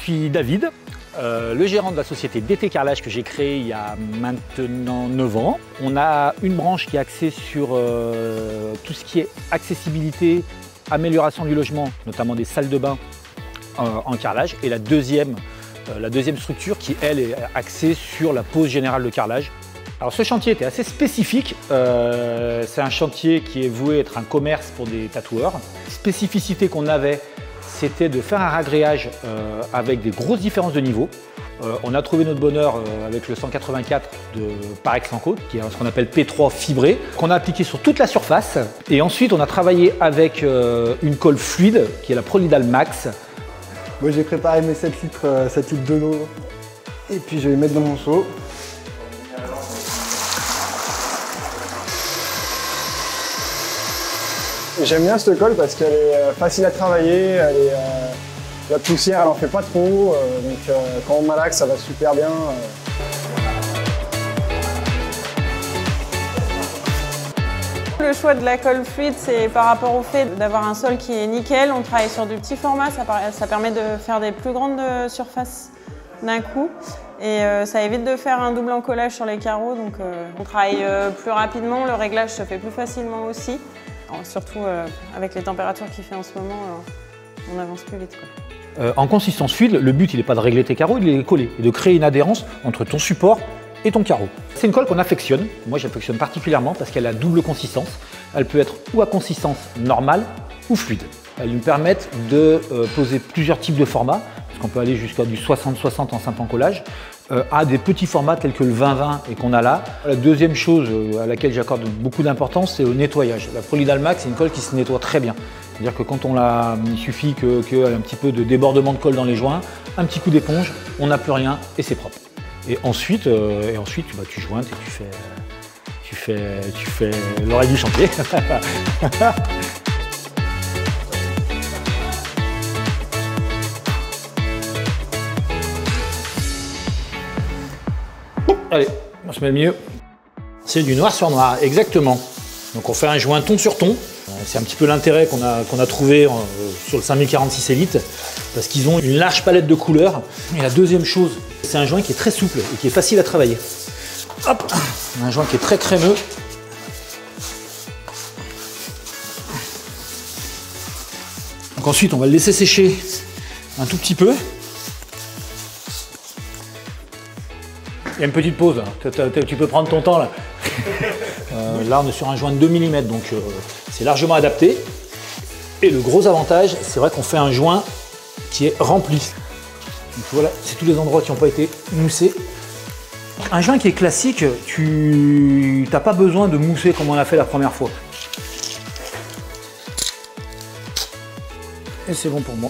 suis David, le gérant de la société DT Carrelage que j'ai créée il y a maintenant 9 ans. On a une branche qui est axée sur tout ce qui est accessibilité, amélioration du logement, notamment des salles de bain en carrelage. Et la deuxième structure qui, elle, est axée sur la pose générale de carrelage. Alors ce chantier était assez spécifique, c'est un chantier qui est voué être un commerce pour des tatoueurs. Spécificité qu'on avait, c'était de faire un ragréage avec des grosses différences de niveau. On a trouvé notre bonheur avec le 184 de Parex Lanco, qui est ce qu'on appelle P3 fibré, qu'on a appliqué sur toute la surface. Et ensuite, on a travaillé avec une colle fluide, qui est la Prolidal Max. Moi, j'ai préparé mes 7 litres d'eau, et puis je vais les mettre dans mon seau. J'aime bien cette colle parce qu'elle est facile à travailler, la poussière elle en fait pas trop, donc quand on malaxe ça va super bien. Le choix de la colle fluide, c'est par rapport au fait d'avoir un sol qui est nickel. On travaille sur du petit format, ça permet de faire des plus grandes surfaces d'un coup. Et ça évite de faire un double encollage sur les carreaux, donc on travaille plus rapidement, le réglage se fait plus facilement aussi. Alors, surtout avec les températures qu'il fait en ce moment, on avance plus vite, quoi. En consistance fluide, le but il n'est pas de régler tes carreaux, il est de les coller et de créer une adhérence entre ton support et ton carreau. C'est une colle qu'on affectionne, moi j'affectionne particulièrement parce qu'elle a double consistance. Elle peut être ou à consistance normale ou fluide. Elles nous permettent de poser plusieurs types de formats, parce qu'on peut aller jusqu'à du 60-60 en simple encollage, à des petits formats tels que le 20-20 et qu'on a là. La deuxième chose à laquelle j'accorde beaucoup d'importance, c'est le nettoyage. La Prolidal Max, c'est une colle qui se nettoie très bien. C'est-à-dire que quand il suffit qu'elle ait un petit peu de débordement de colle dans les joints, un petit coup d'éponge, on n'a plus rien et c'est propre. Et ensuite tu jointes et tu fais l'oreille du chantier. Allez, on se met le milieu. C'est du noir sur noir, exactement. Donc on fait un joint ton sur ton. C'est un petit peu l'intérêt qu'on a trouvé sur le 5046 Elite, parce qu'ils ont une large palette de couleurs. Et la deuxième chose, c'est un joint qui est très souple et qui est facile à travailler. Hop, un joint qui est très crémeux. Donc ensuite, on va le laisser sécher un tout petit peu. Il y a une petite pause, là. Tu peux prendre ton temps là. Là on est sur un joint de 2 mm, donc c'est largement adapté. Et le gros avantage, c'est vrai qu'on fait un joint qui est rempli. Donc voilà, c'est tous les endroits qui n'ont pas été moussés. Un joint qui est classique, tu n'as pas besoin de mousser comme on l'a fait la première fois. Et c'est bon pour moi.